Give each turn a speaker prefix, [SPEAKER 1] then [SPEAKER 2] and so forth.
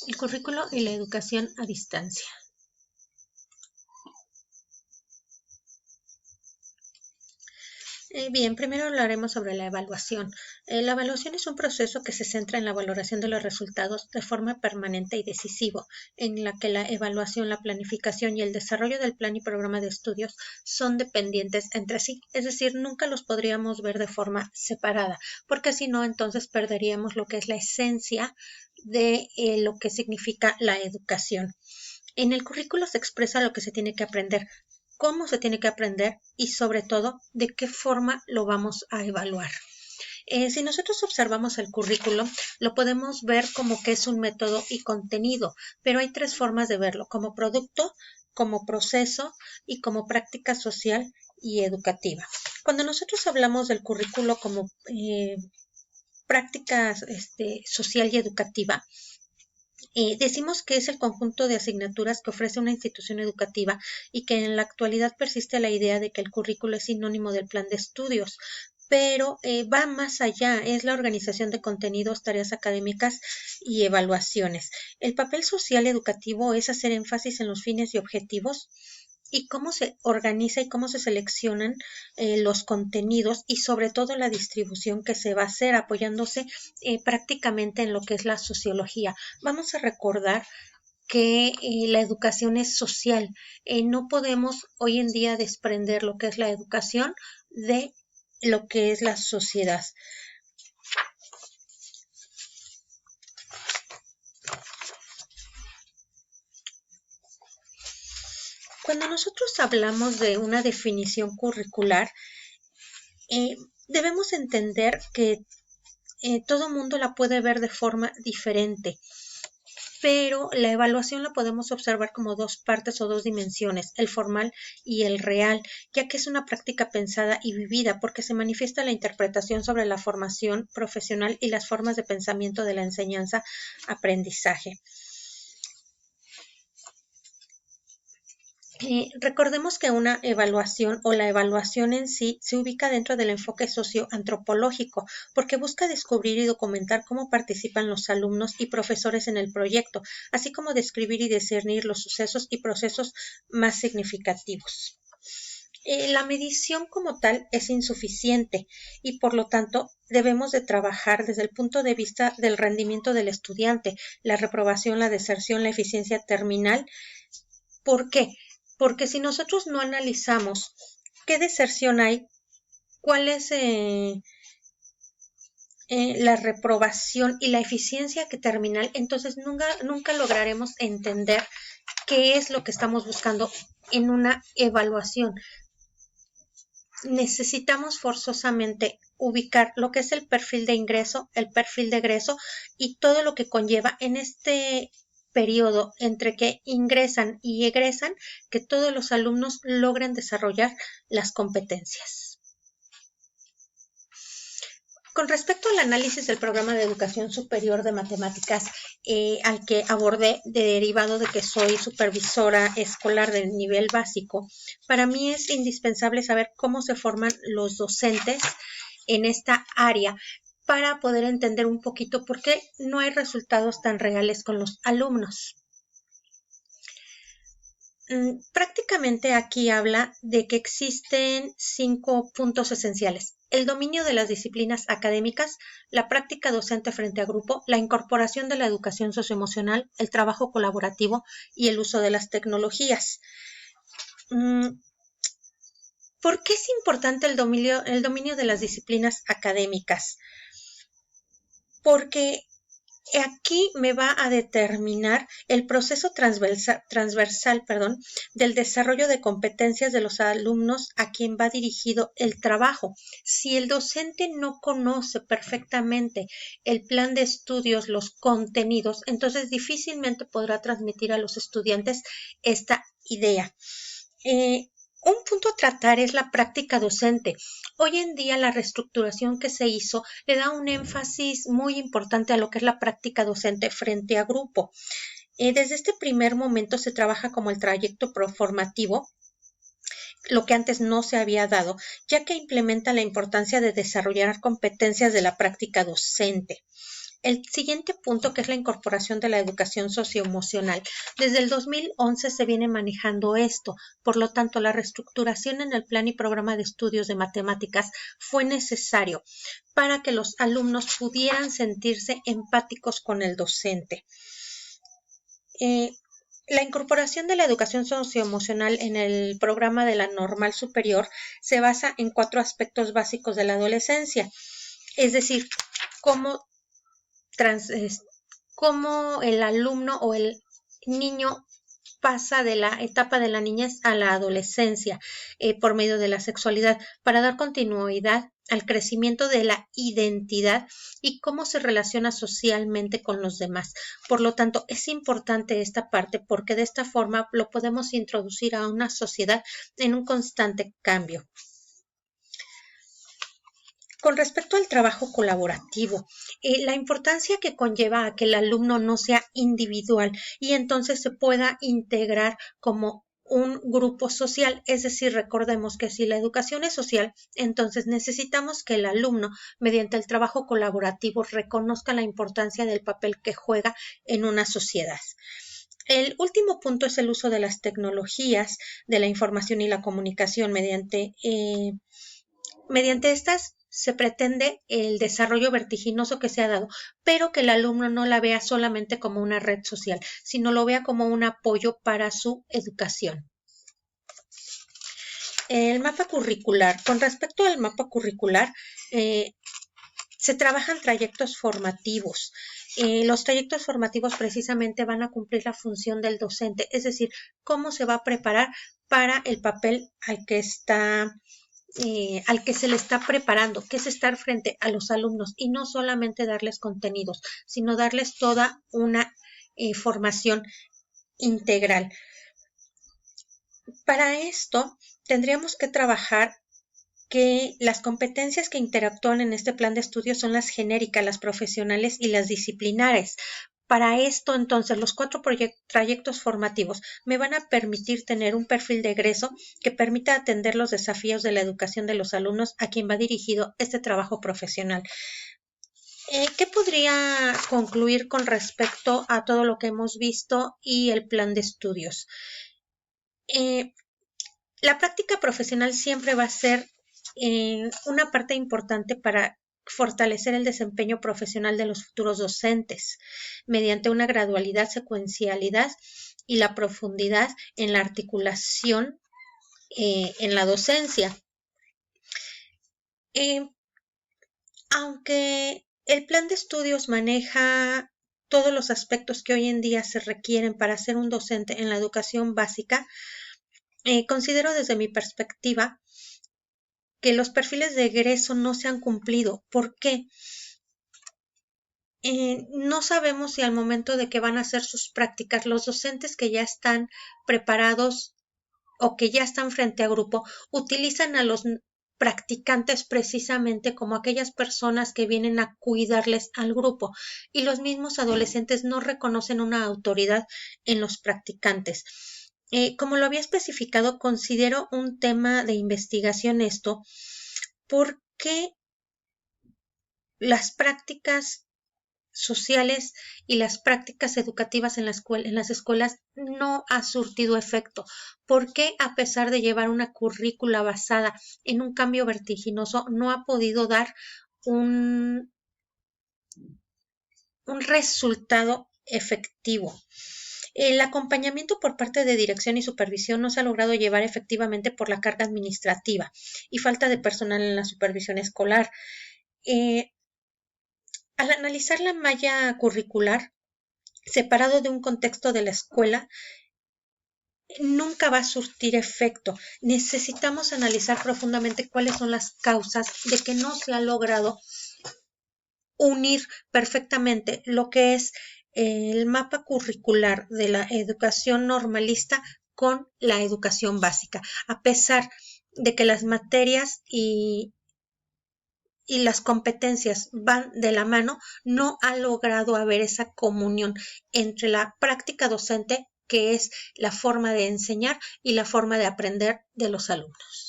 [SPEAKER 1] El currículo y la educación a distancia. Bien, primero hablaremos sobre la evaluación. La evaluación es un proceso que se centra en la valoración de los resultados de forma permanente y decisivo, en la que la evaluación, la planificación y el desarrollo del plan y programa de estudios son dependientes entre sí, es decir, nunca los podríamos ver de forma separada, porque si no, entonces perderíamos lo que es la esencia de lo que significa la educación. En el currículo se expresa lo que se tiene que aprender, cómo se tiene que aprender y sobre todo de qué forma lo vamos a evaluar. Si nosotros observamos el currículo, lo podemos ver como que es un método y contenido, pero hay tres formas de verlo: como producto, como proceso y como práctica social y educativa. Cuando nosotros hablamos del currículo como práctica social y educativa, decimos que es el conjunto de asignaturas que ofrece una institución educativa y que en la actualidad persiste la idea de que el currículo es sinónimo del plan de estudios, pero va más allá, es la organización de contenidos, tareas académicas y evaluaciones. El papel social educativo es hacer énfasis en los fines y objetivos y cómo se organiza y cómo se seleccionan los contenidos y sobre todo la distribución que se va a hacer apoyándose prácticamente en lo que es la sociología. Vamos a recordar que la educación es social. No podemos hoy en día desprender lo que es la educación de lo que es la sociedad. Cuando nosotros hablamos de una definición curricular, debemos entender que todo mundo la puede ver de forma diferente, pero la evaluación la podemos observar como dos partes o dos dimensiones, el formal y el real, ya que es una práctica pensada y vivida porque se manifiesta la interpretación sobre la formación profesional y las formas de pensamiento de la enseñanza-aprendizaje. Recordemos que una evaluación o la evaluación en sí se ubica dentro del enfoque socioantropológico porque busca descubrir y documentar cómo participan los alumnos y profesores en el proyecto, así como describir y discernir los sucesos y procesos más significativos. La medición como tal es insuficiente y por lo tanto debemos de trabajar desde el punto de vista del rendimiento del estudiante, la reprobación, la deserción, la eficiencia terminal. ¿Por qué? Porque si nosotros no analizamos qué deserción hay, cuál es la reprobación y la eficiencia terminal, entonces nunca lograremos entender qué es lo que estamos buscando en una evaluación. Necesitamos forzosamente ubicar lo que es el perfil de ingreso, el perfil de egreso y todo lo que conlleva en este periodo entre que ingresan y egresan, que todos los alumnos logren desarrollar las competencias. Con respecto al análisis del programa de educación superior de matemáticas, al que abordé derivado de que soy supervisora escolar del nivel básico, para mí es indispensable saber cómo se forman los docentes en esta área para poder entender un poquito por qué no hay resultados tan reales con los alumnos. Prácticamente aquí habla de que existen 5 puntos esenciales: el dominio de las disciplinas académicas, la práctica docente frente a grupo, la incorporación de la educación socioemocional, el trabajo colaborativo y el uso de las tecnologías. ¿Por qué es importante el dominio de las disciplinas académicas? Porque aquí me va a determinar el proceso transversal del desarrollo de competencias de los alumnos a quien va dirigido el trabajo. Si el docente no conoce perfectamente el plan de estudios, los contenidos, entonces difícilmente podrá transmitir a los estudiantes esta idea. Un punto a tratar es la práctica docente. Hoy en día la reestructuración que se hizo le da un énfasis muy importante a lo que es la práctica docente frente a grupo. Desde este primer momento se trabaja como el trayecto formativo, lo que antes no se había dado, ya que implementa la importancia de desarrollar competencias de la práctica docente. El siguiente punto, que es la incorporación de la educación socioemocional. Desde el 2011 se viene manejando esto, por lo tanto, la reestructuración en el plan y programa de estudios de matemáticas fue necesario para que los alumnos pudieran sentirse empáticos con el docente. La incorporación de la educación socioemocional en el programa de la normal superior se basa en 4 aspectos básicos de la adolescencia, es decir, cómo el alumno o el niño pasa de la etapa de la niñez a la adolescencia por medio de la sexualidad, para dar continuidad al crecimiento de la identidad y cómo se relaciona socialmente con los demás. Por lo tanto, es importante esta parte porque de esta forma lo podemos introducir a una sociedad en un constante cambio. Con respecto al trabajo colaborativo, la importancia que conlleva a que el alumno no sea individual y entonces se pueda integrar como un grupo social, es decir, recordemos que si la educación es social, entonces necesitamos que el alumno, mediante el trabajo colaborativo, reconozca la importancia del papel que juega en una sociedad. El último punto es el uso de las tecnologías de la información y la comunicación. Mediante estas se pretende el desarrollo vertiginoso que se ha dado, pero que el alumno no la vea solamente como una red social, sino lo vea como un apoyo para su educación. El mapa curricular. Con respecto al mapa curricular, se trabajan trayectos formativos. Los trayectos formativos precisamente van a cumplir la función del docente, es decir, cómo se va a preparar para el papel al que se le está preparando, que es estar frente a los alumnos y no solamente darles contenidos, sino darles toda una formación integral. Para esto tendríamos que trabajar que las competencias que interactúan en este plan de estudio son las genéricas, las profesionales y las disciplinares. Para esto, entonces, los 4 trayectos formativos me van a permitir tener un perfil de egreso que permita atender los desafíos de la educación de los alumnos a quien va dirigido este trabajo profesional. ¿Qué podría concluir con respecto a todo lo que hemos visto y el plan de estudios? La práctica profesional siempre va a ser una parte importante para fortalecer el desempeño profesional de los futuros docentes mediante una gradualidad, secuencialidad y la profundidad en la articulación en la docencia. Aunque el plan de estudios maneja todos los aspectos que hoy en día se requieren para ser un docente en la educación básica, considero desde mi perspectiva que los perfiles de egreso no se han cumplido. ¿Por qué? No sabemos si al momento de que van a hacer sus prácticas, los docentes que ya están preparados o que ya están frente a grupo, utilizan a los practicantes precisamente como aquellas personas que vienen a cuidarles al grupo, y los mismos adolescentes no reconocen una autoridad en los practicantes. Como lo había especificado, considero un tema de investigación esto, porque las prácticas sociales y las prácticas educativas en las escuelas no ha surtido efecto. ¿Por qué, a pesar de llevar una currícula basada en un cambio vertiginoso, no ha podido dar un resultado efectivo? El acompañamiento por parte de dirección y supervisión no se ha logrado llevar efectivamente por la carga administrativa y falta de personal en la supervisión escolar. Al analizar la malla curricular, separado de un contexto de la escuela, nunca va a surtir efecto. Necesitamos analizar profundamente cuáles son las causas de que no se ha logrado unir perfectamente lo que es el mapa curricular de la educación normalista con la educación básica, a pesar de que las materias y las competencias van de la mano, no ha logrado haber esa comunión entre la práctica docente, que es la forma de enseñar, y la forma de aprender de los alumnos.